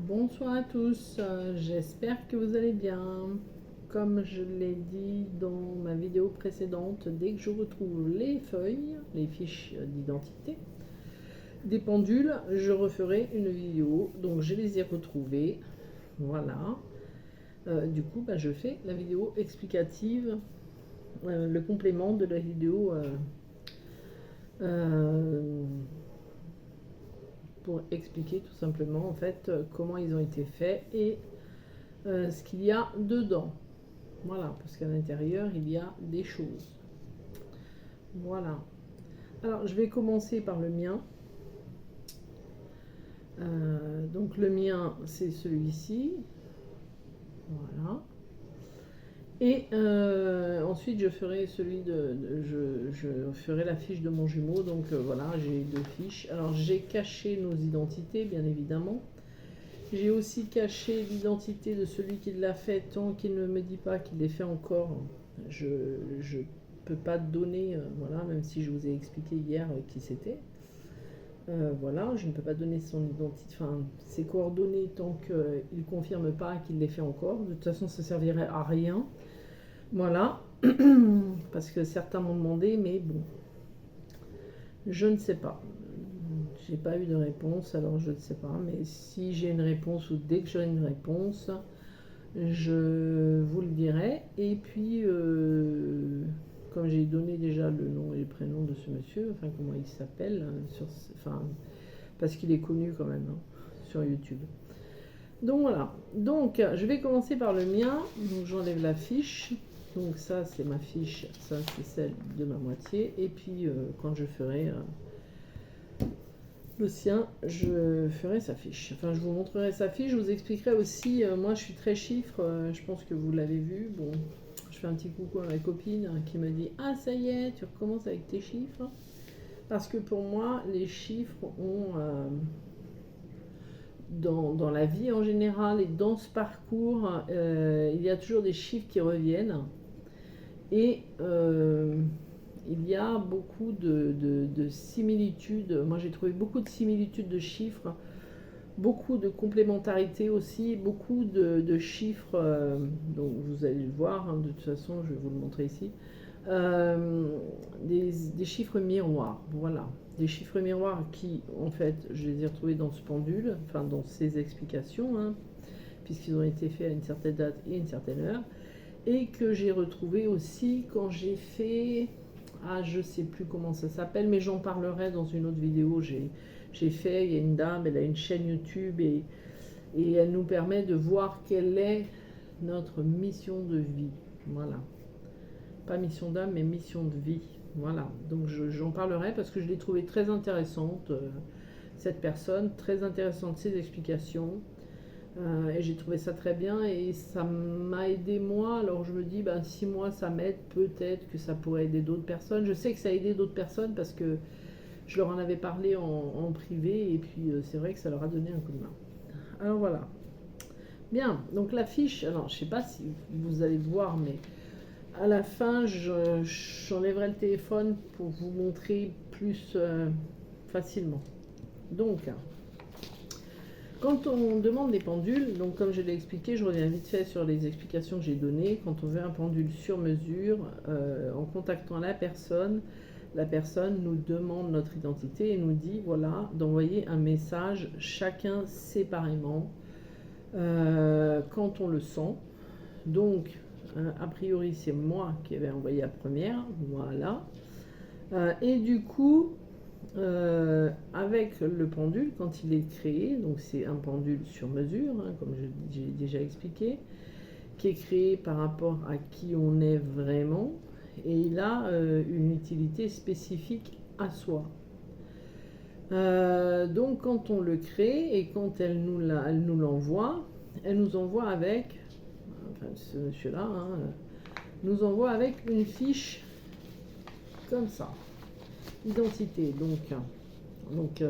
Bonsoir à tous, j'espère que vous allez bien. Comme je l'ai dit dans ma vidéo précédente, dès que je retrouve les feuilles, les fiches d'identité des pendules, je referai une vidéo. Donc je les ai retrouvées, voilà. Du coup, je fais la vidéo explicative, le complément de la vidéo pour expliquer tout simplement en fait comment ils ont été faits et ce qu'il y a dedans. Voilà, parce qu'à l'intérieur, il y a des choses. Voilà. Alors, je vais commencer par le mien. Donc, le mien, c'est celui-ci. Voilà. Et ensuite, je ferai je ferai la fiche de mon jumeau. Donc, voilà, j'ai deux fiches. Alors, j'ai caché nos identités, bien évidemment. J'ai aussi caché l'identité de celui qui l'a fait tant qu'il ne me dit pas qu'il l'ait fait encore. Je peux pas donner, voilà, même si je vous ai expliqué hier qui c'était. Voilà, je ne peux pas donner son identité, enfin ses coordonnées tant qu'il ne confirme pas qu'il l'ait fait encore. De toute façon, ça servirait à rien. Voilà, parce que certains m'ont demandé, mais bon, je ne sais pas. J'ai pas eu de réponse, alors je ne sais pas. Mais si j'ai une réponse ou dès que j'aurai une réponse, je vous le dirai. Et puis, comme j'ai donné déjà le nom et le prénom de ce monsieur, enfin comment il s'appelle, parce qu'il est connu quand même sur YouTube. Donc voilà. Donc je vais commencer par le mien. Donc j'enlève la fiche. Donc ça c'est ma fiche, ça c'est celle de ma moitié. Et puis quand je ferai le sien, je ferai sa fiche. Enfin, je vous montrerai sa fiche. Je vous expliquerai aussi. Moi, je suis très chiffre. Je pense que vous l'avez vu. Bon, je fais un petit coucou à ma copine qui me dit: ah, ça y est, tu recommences avec tes chiffres. Parce que pour moi, les chiffres ont, dans la vie en général et dans ce parcours, il y a toujours des chiffres qui reviennent. Et il y a beaucoup de similitudes. Moi, j'ai trouvé beaucoup de similitudes de chiffres, beaucoup de complémentarité aussi, beaucoup de chiffres. Donc, vous allez le voir, de toute façon, je vais vous le montrer ici. Des chiffres miroirs, voilà. Des chiffres miroirs qui, en fait, je les ai retrouvés dans ce pendule, enfin, dans ces explications, puisqu'ils ont été faits à une certaine date et une certaine heure. Et que j'ai retrouvé aussi quand j'ai fait, je sais plus comment ça s'appelle, mais j'en parlerai dans une autre vidéo. J'ai fait, il y a une dame, elle a une chaîne YouTube et elle nous permet de voir quelle est notre mission de vie. Voilà. Pas mission d'âme, mais mission de vie. Voilà. Donc j'en parlerai parce que je l'ai trouvée très intéressante, cette personne, très intéressante ses explications. Et j'ai trouvé ça très bien et ça m'a aidé moi. Alors je me dis, si moi ça m'aide, peut-être que ça pourrait aider d'autres personnes. Je sais que ça a aidé d'autres personnes parce que je leur en avais parlé en privé et puis c'est vrai que ça leur a donné un coup de main. Alors voilà. Bien, donc la fiche, alors je sais pas si vous allez voir, mais à la fin j'enlèverai le téléphone pour vous montrer plus facilement. Donc, quand on demande des pendules, donc comme je l'ai expliqué, je reviens vite fait sur les explications que j'ai données. Quand on veut un pendule sur mesure, en contactant la personne nous demande notre identité et nous dit voilà d'envoyer un message chacun séparément quand on le sent. Donc a priori c'est moi qui avais envoyé la première, voilà. Et du coup avec le pendule, quand il est créé, donc c'est un pendule sur mesure, comme j'ai déjà expliqué, qui est créé par rapport à qui on est vraiment, et il a une utilité spécifique à soi. Donc quand on le crée et quand elle nous l'envoie, elle nous envoie avec, enfin ce monsieur-là, nous envoie avec une fiche comme ça. Identité, donc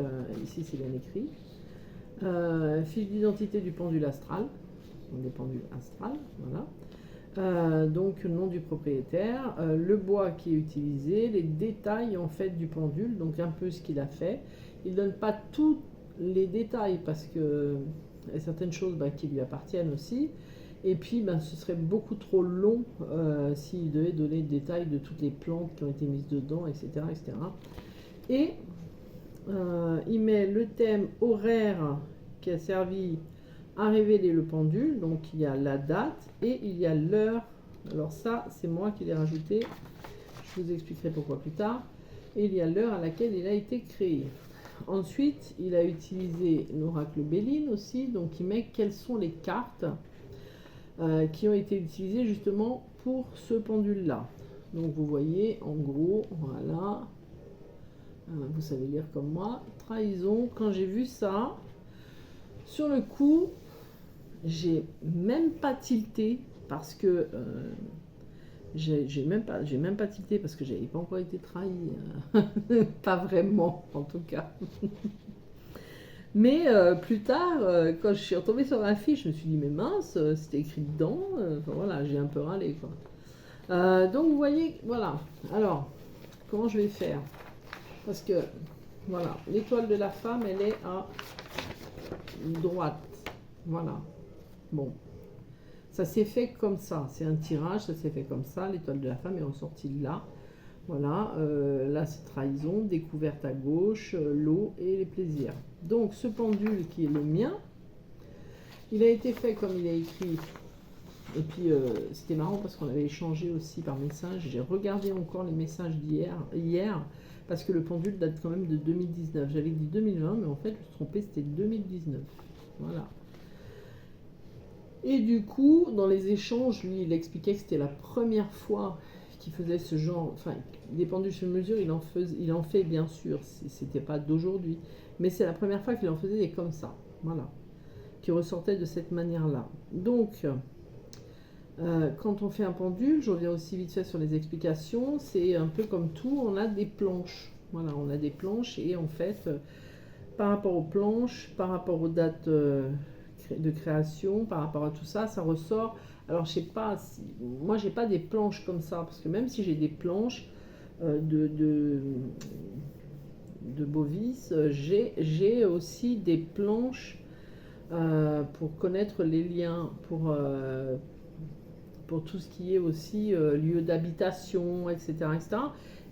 ici c'est bien écrit. Fiche d'identité du pendule astral, donc des pendules astrales, voilà. Donc nom du propriétaire, le bois qui est utilisé, les détails en fait du pendule, donc un peu ce qu'il a fait. Il donne pas tous les détails parce que il y a certaines choses qui lui appartiennent aussi. Et puis, ce serait beaucoup trop long s'il devait donner le détail de toutes les plantes qui ont été mises dedans, etc. etc. Et il met le thème horaire qui a servi à révéler le pendule. Donc, il y a la date et il y a l'heure. Alors ça, c'est moi qui l'ai rajouté. Je vous expliquerai pourquoi plus tard. Et il y a l'heure à laquelle il a été créé. Ensuite, il a utilisé l'oracle Béline aussi. Donc, il met quelles sont les cartes qui ont été utilisées justement pour ce pendule-là. Donc, vous voyez, en gros, voilà. Vous savez lire comme moi. Trahison. Quand j'ai vu ça, sur le coup, j'ai même pas tilté parce que j'ai même pas tilté parce que j'avais pas encore été trahi. Pas vraiment, en tout cas. Mais plus tard, quand je suis retombée sur la fiche, je me suis dit, mais mince, c'était écrit dedans. Enfin, voilà, j'ai un peu râlé, quoi. Donc, vous voyez, voilà. Alors, comment je vais faire? Parce que, voilà, l'étoile de la femme, elle est à droite. Voilà. Bon. Ça s'est fait comme ça. C'est un tirage, ça s'est fait comme ça. L'étoile de la femme est ressortie là. Voilà. Là, c'est trahison, découverte à gauche, l'eau et les plaisirs. Donc, ce pendule qui est le mien, il a été fait comme il a écrit. Et puis, c'était marrant parce qu'on avait échangé aussi par message. J'ai regardé encore les messages hier, parce que le pendule date quand même de 2019. J'avais dit 2020, mais en fait, je me suis trompée, c'était 2019. Voilà. Et du coup, dans les échanges, lui, il expliquait que c'était la première fois qu'il faisait ce genre, enfin, des pendules sur mesure, il en fait bien sûr, c'était pas d'aujourd'hui, mais c'est la première fois qu'il en faisait des comme ça, voilà, qui ressortaient de cette manière-là. Donc, quand on fait un pendule, je reviens aussi vite fait sur les explications, c'est un peu comme tout, on a des planches, voilà, on a des planches et en fait, par rapport aux planches, par rapport aux dates de création, par rapport à tout ça, ça ressort. Alors je sais pas, moi j'ai pas des planches comme ça, parce que même si j'ai des planches de Bovis, j'ai aussi des planches pour connaître les liens, pour tout ce qui est aussi lieu d'habitation, etc., etc.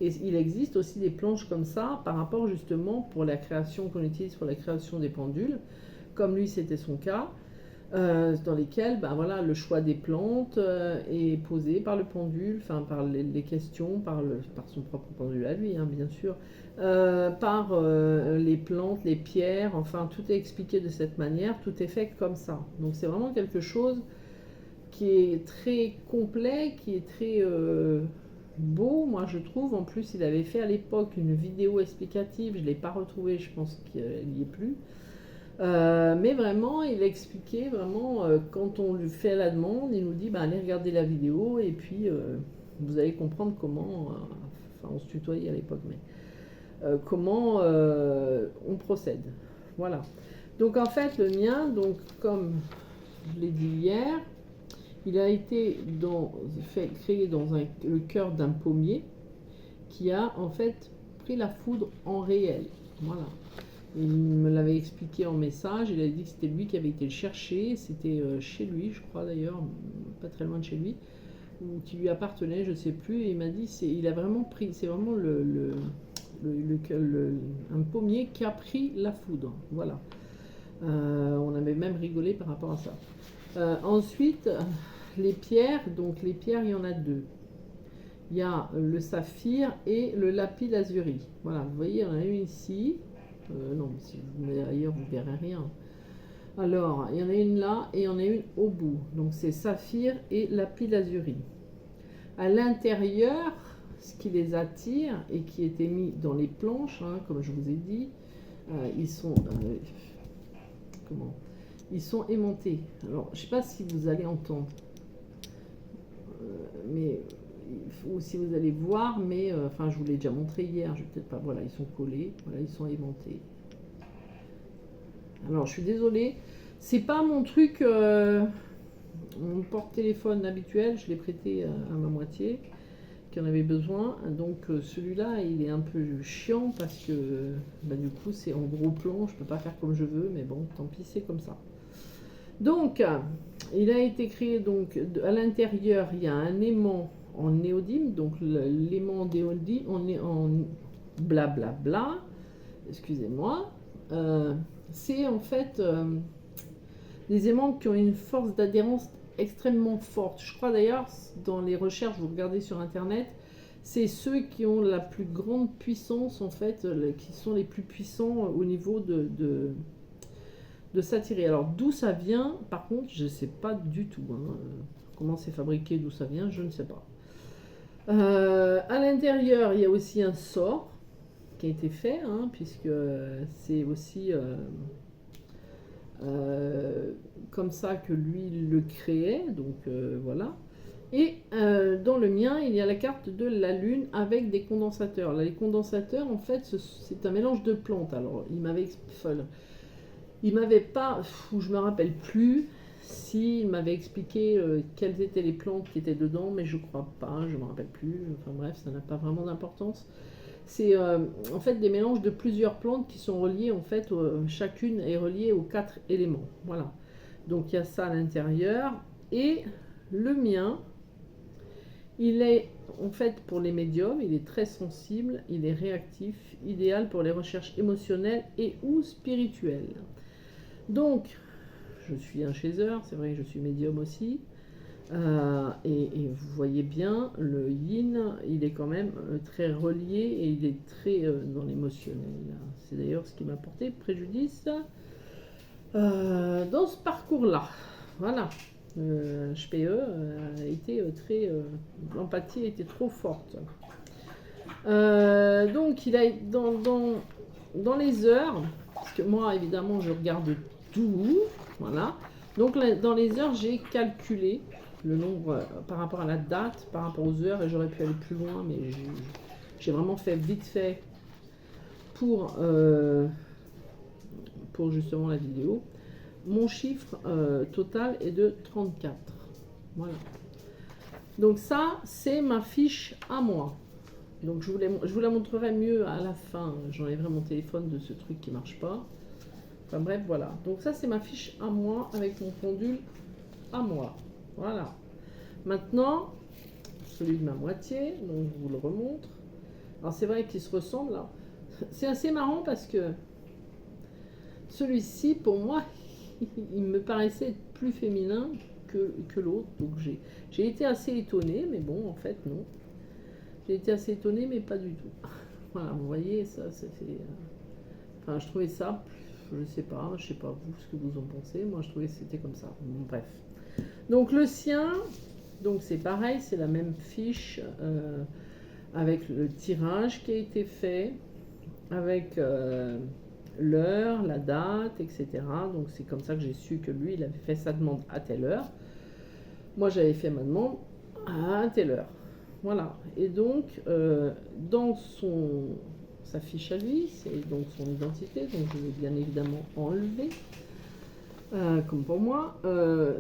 Et il existe aussi des planches comme ça par rapport justement pour la création qu'on utilise pour la création des pendules, comme lui c'était son cas, dans lesquels voilà, le choix des plantes est posé par le pendule, enfin par les questions, par son propre pendule à lui, hein, bien sûr, par les plantes, les pierres, enfin tout est expliqué de cette manière, tout est fait comme ça. Donc c'est vraiment quelque chose qui est très complet, qui est très beau, moi je trouve. En plus, il avait fait à l'époque une vidéo explicative, je ne l'ai pas retrouvée, je pense qu'il n'y est plus. Mais vraiment, il expliquait vraiment, quand on lui fait la demande, il nous dit allez regarder la vidéo et puis vous allez comprendre comment, enfin on se tutoyait à l'époque, mais comment on procède. Voilà. Donc en fait, le mien, donc comme je l'ai dit hier, il a été créé dans le cœur d'un pommier qui a en fait pris la foudre en réel. Voilà. Il me l'avait expliqué en message, il a dit que c'était lui qui avait été le chercher, c'était chez lui, je crois d'ailleurs, pas très loin de chez lui, ou qui lui appartenait, je ne sais plus, et il m'a dit, il a vraiment pris, c'est vraiment un pommier qui a pris la foudre, voilà. On avait même rigolé par rapport à ça. Ensuite, les pierres, donc les pierres, il y en a deux. Il y a le saphir et le lapis lazuli. Voilà, vous voyez, il y en a une ici. Non, si vous mettez ailleurs, vous ne verrez rien. Alors, il y en a une là et il y en a une au bout. Donc, c'est saphir et lapis lazuli. À l'intérieur, ce qui les attire et qui était mis dans les planches, hein, comme je vous ai dit, ils sont... ils sont aimantés. Alors, je ne sais pas si vous allez entendre, mais ou si vous allez voir, mais enfin, je vous l'ai déjà montré hier. Je vais peut-être pas. Voilà, ils sont collés. Voilà, ils sont aimantés. Alors, je suis désolée. C'est pas mon truc, mon porte-téléphone habituel. Je l'ai prêté à ma moitié, qui en avait besoin. Donc, celui-là, il est un peu chiant parce que, du coup, c'est en gros plan. Je peux pas faire comme je veux, mais bon, tant pis, c'est comme ça. Donc, il a été créé, donc, à l'intérieur, il y a un aimant en néodyme, donc l'aimant néodyme, on est en blablabla, excusez-moi. C'est en fait des aimants qui ont une force d'adhérence extrêmement forte. Je crois d'ailleurs, dans les recherches, vous regardez sur Internet, c'est ceux qui ont la plus grande puissance, en fait, qui sont les plus puissants au niveau de s'attirer. Alors, d'où ça vient, par contre, je ne sais pas du tout. Hein. Comment c'est fabriqué, d'où ça vient, je ne sais pas. À l'intérieur, il y a aussi un sort qui a été fait, hein, puisque c'est aussi comme ça que lui le créait, donc voilà. Et dans le mien, il y a la carte de la lune avec des condensateurs. Là, les condensateurs, en fait, c'est un mélange de plantes. Alors, il m'avait pas, je me rappelle plus s'il m'avait expliqué quelles étaient les plantes qui étaient dedans, mais je crois pas, je me rappelle plus. Enfin bref, ça n'a pas vraiment d'importance. C'est en fait des mélanges de plusieurs plantes qui sont reliées, en fait, chacune est reliée aux 4 éléments. Voilà. Donc il y a ça à l'intérieur. Et le mien, il est en fait pour les médiums, il est très sensible, il est réactif, idéal pour les recherches émotionnelles et ou spirituelles. Donc, je suis un chaser, c'est vrai que je suis médium aussi. Et vous voyez bien, le yin, il est quand même très relié et il est très dans l'émotionnel. C'est d'ailleurs ce qui m'a porté préjudice dans ce parcours-là. Voilà. HPE a été très. L'empathie était trop forte. Donc, il a dans les heures, parce que moi, évidemment, je regarde tout. Voilà. Donc, dans les heures, j'ai calculé le nombre par rapport à la date, par rapport aux heures, et j'aurais pu aller plus loin, mais j'ai vraiment fait vite fait pour justement la vidéo. Mon chiffre total est de 34. Voilà. Donc ça, c'est ma fiche à moi. Donc je vous la montrerai mieux à la fin. J'enlèverai mon téléphone de ce truc qui marche pas. Enfin bref, voilà. Donc ça, c'est ma fiche à moi avec mon pendule à moi. Voilà. Maintenant, celui de ma moitié, donc je vous le remontre. Alors c'est vrai qu'ils se ressemblent là. C'est assez marrant parce que celui-ci, pour moi, il me paraissait être plus féminin que l'autre. Donc j'ai été assez étonnée, mais bon, en fait, non. J'ai été assez étonnée, mais pas du tout. Voilà, vous voyez, ça fait... Enfin, je trouvais ça, je sais pas vous ce que vous en pensez. Moi, je trouvais que c'était comme ça. Bon, bref. Donc le sien, donc c'est pareil, c'est la même fiche avec le tirage qui a été fait, avec l'heure, la date, etc. Donc c'est comme ça que j'ai su que lui, il avait fait sa demande à telle heure. Moi, j'avais fait ma demande à telle heure. Voilà. Et donc, dans sa fiche à lui, c'est donc son identité, donc je vais bien évidemment enlever, comme pour moi.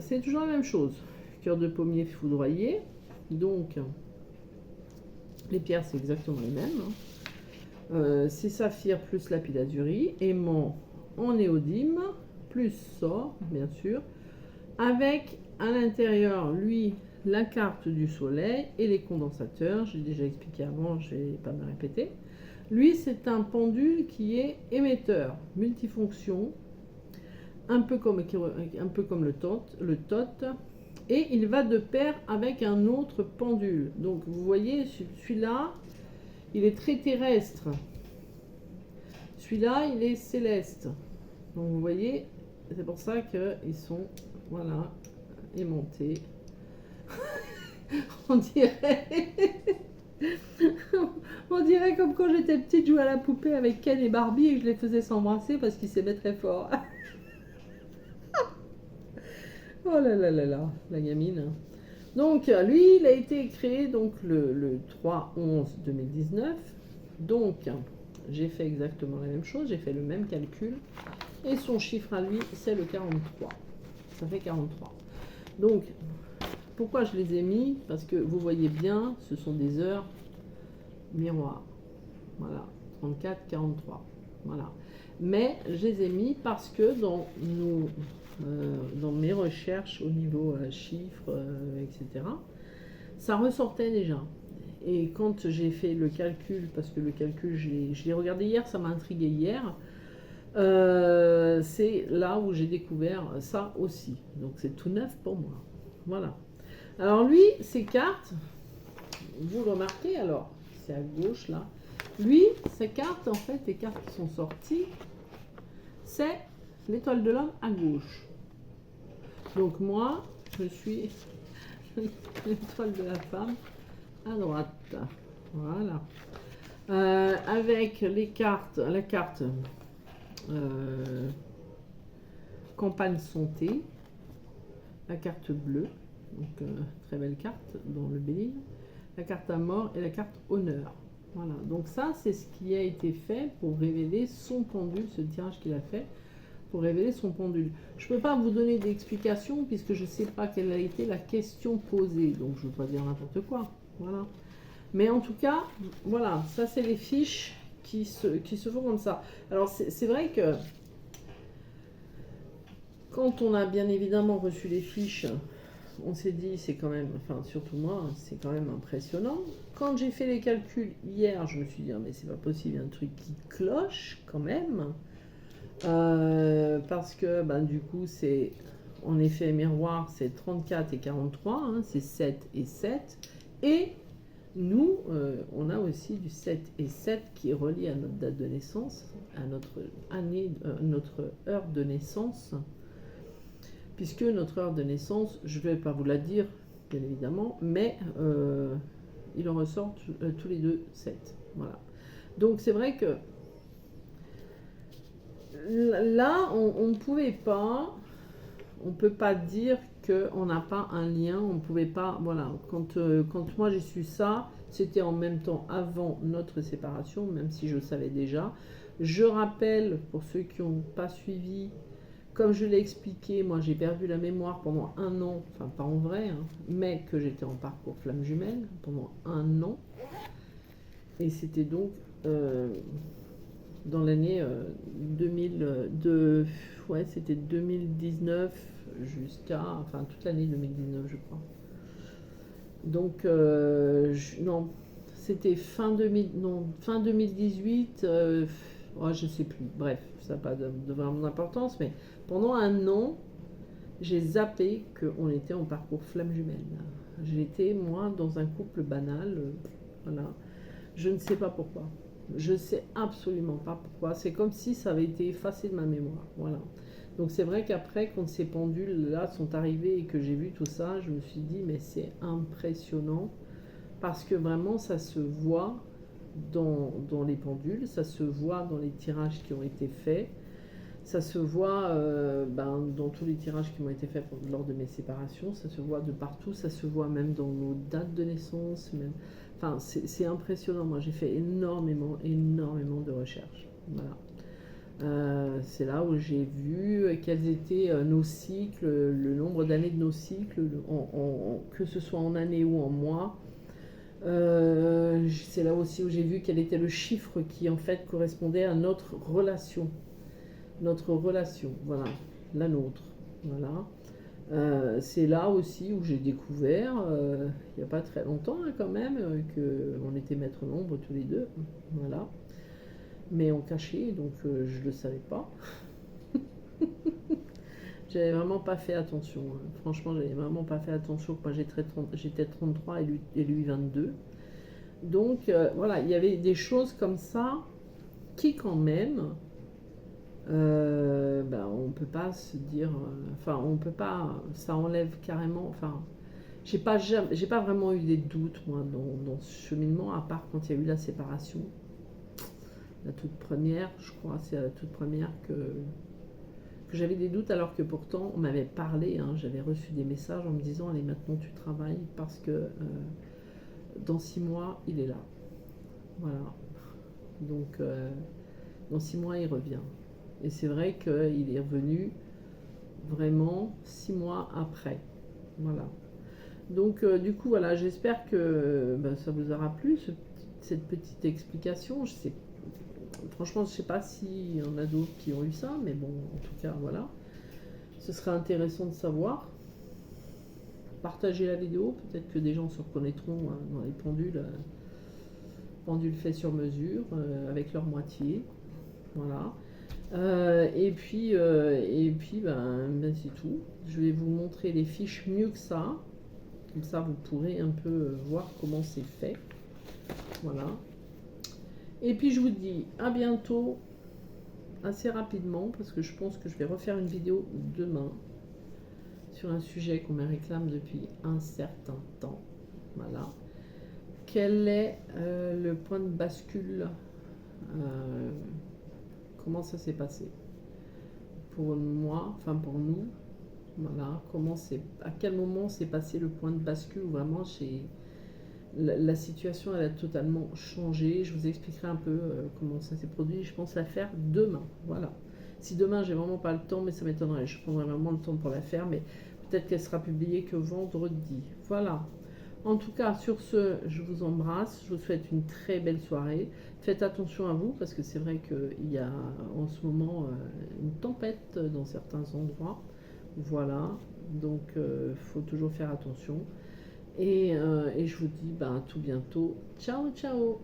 C'est toujours la même chose. Cœur de pommier foudroyé. Donc, les pierres, c'est exactement les mêmes. Hein. C'est saphir plus lapis-lazuli, aimant en néodyme, plus sort, bien sûr, avec à l'intérieur, lui, la carte du soleil et les condensateurs. J'ai déjà expliqué avant, je ne vais pas me répéter. Lui, c'est un pendule qui est émetteur, multifonction, un peu comme le TOT, et il va de pair avec un autre pendule. Donc vous voyez, celui-là, il est très terrestre. Celui-là, il est céleste. Donc vous voyez, c'est pour ça qu'ils sont, voilà, aimantés. On dirait comme quand j'étais petite, jouer à la poupée avec Ken et Barbie et que je les faisais s'embrasser parce qu'ils s'aimaient très fort. Oh là là là là, la gamine. Donc lui, il a été créé donc le 3/11/2019. Donc j'ai fait exactement la même chose, j'ai fait le même calcul. Et son chiffre à lui, c'est le 43. Ça fait 43. Donc, pourquoi je les ai mis? Parce que vous voyez bien, ce sont des heures miroirs. Voilà, 34, 43. Voilà. Mais je les ai mis parce que dans recherches au niveau chiffres, etc., ça ressortait déjà. Et quand j'ai fait le calcul, parce que le calcul, je l'ai regardé hier, ça m'a intrigué hier, c'est là où j'ai découvert ça aussi. Donc c'est tout neuf pour moi. Voilà. Alors lui, ces cartes, vous le remarquez alors, c'est à gauche là. Lui, ces cartes, en fait, les cartes qui sont sorties, c'est l'étoile de l'homme à gauche. Donc moi, je suis l'étoile de la femme à droite. Voilà. Avec les cartes, la carte campagne santé, la carte bleue, donc très belle carte dans le Béline, la carte à mort et la carte honneur. Voilà, donc ça c'est ce qui a été fait pour révéler son pendule, ce tirage qu'il a fait pour révéler son pendule. Je ne peux pas vous donner d'explication puisque je ne sais pas quelle a été la question posée, donc je ne veux pas dire n'importe quoi. Voilà. Mais en tout cas, voilà, ça c'est les fiches qui se font comme ça. Alors c'est vrai que quand on a bien évidemment reçu les fiches, on s'est dit c'est quand même, enfin surtout moi, c'est quand même impressionnant. Quand j'ai fait les calculs hier, je me suis dit mais c'est pas possible, il y a un truc qui cloche quand même. Parce que du coup c'est en effet miroir, c'est 34 et 43, hein, c'est 7 et 7. Et nous, on a aussi du 7 et 7 qui est relié à notre date de naissance, à notre année, notre heure de naissance. Puisque notre heure de naissance, je ne vais pas vous la dire, bien évidemment, mais il en ressort tous les deux 7. Voilà. Donc c'est vrai que là, on ne pouvait pas, on ne peut pas dire qu'on n'a pas un lien, on ne pouvait pas, voilà, quand moi j'ai su ça, c'était en même temps avant notre séparation, même si je le savais déjà. Je rappelle, pour ceux qui n'ont pas suivi, comme je l'ai expliqué, moi j'ai perdu la mémoire pendant 1 an, enfin pas en vrai, hein, mais que j'étais en parcours flamme jumelle pendant 1 an. Et c'était donc dans l'année 2002, ouais c'était 2019 jusqu'à, enfin toute l'année 2019 je crois. Donc non, c'était fin 2018, je sais plus, bref, ça n'a pas de vraiment d'importance, mais pendant 1 an, j'ai zappé qu'on était en parcours flamme jumelle. J'étais, moi, dans un couple banal, voilà. Je ne sais pas pourquoi. Je ne sais absolument pas pourquoi. C'est comme si ça avait été effacé de ma mémoire, voilà. Donc c'est vrai qu'après, quand ces pendules-là sont arrivés et que j'ai vu tout ça, je me suis dit, mais c'est impressionnant, parce que vraiment, ça se voit dans les pendules, ça se voit dans les tirages qui ont été faits, ça se voit dans tous les tirages qui m'ont été faits lors de mes séparations, ça se voit de partout, ça se voit même dans nos dates de naissance, même. Enfin, c'est impressionnant. Moi, j'ai fait énormément de recherches. Voilà. C'est là où j'ai vu quels étaient nos cycles, le nombre d'années de nos cycles, que ce soit en années ou en mois. C'est là aussi où j'ai vu quel était le chiffre qui en fait correspondait à notre relation, voilà, la nôtre, voilà. C'est là aussi où j'ai découvert, il n'y a pas très longtemps quand même, qu'on était maître nombre tous les deux, voilà. Mais on cachait, donc je ne le savais pas. J'avais vraiment pas fait attention, hein. Franchement, j'avais vraiment pas fait attention. Moi, j'étais 33 et lui 22. Donc voilà, il y avait des choses comme ça qui quand même, on peut pas se dire, on peut pas, ça enlève carrément, j'ai pas vraiment eu des doutes moi dans ce cheminement, à part quand il y a eu la séparation, la toute première, je crois, c'est la toute première que j'avais des doutes, alors que pourtant on m'avait parlé, hein, j'avais reçu des messages en me disant allez maintenant tu travailles parce que dans 6 mois il est là, voilà. Donc dans 6 mois il revient. Et c'est vrai qu'il est revenu vraiment 6 mois après. Voilà. Donc du coup, voilà, j'espère que ça vous aura plu, cette petite explication. Franchement, je ne sais pas s'il y en a d'autres qui ont eu ça, mais bon, en tout cas, voilà. Ce serait intéressant de savoir. Partagez la vidéo, peut-être que des gens se reconnaîtront dans les pendules faits sur mesure, avec leur moitié. Voilà. Ben, c'est tout. Je vais vous montrer les fiches mieux que ça. Comme ça, vous pourrez un peu voir comment c'est fait. Voilà. Et puis, je vous dis à bientôt, assez rapidement, parce que je pense que je vais refaire une vidéo demain sur un sujet qu'on me réclame depuis un certain temps. Voilà. Quel est le point de bascule? Comment ça s'est passé pour moi, enfin pour nous? Voilà. À quel moment s'est passé le point de bascule où vraiment la situation elle a totalement changé? Je vous expliquerai un peu comment ça s'est produit. Je pense la faire demain. Voilà. Si demain j'ai vraiment pas le temps, mais ça m'étonnerait, je prendrai vraiment le temps pour la faire, mais peut-être qu'elle sera publiée que vendredi. Voilà. En tout cas, sur ce, je vous embrasse. Je vous souhaite une très belle soirée. Faites attention à vous parce que c'est vrai qu'il y a en ce moment une tempête dans certains endroits. Voilà. Donc, il faut toujours faire attention. Et je vous dis à tout bientôt. Ciao, ciao!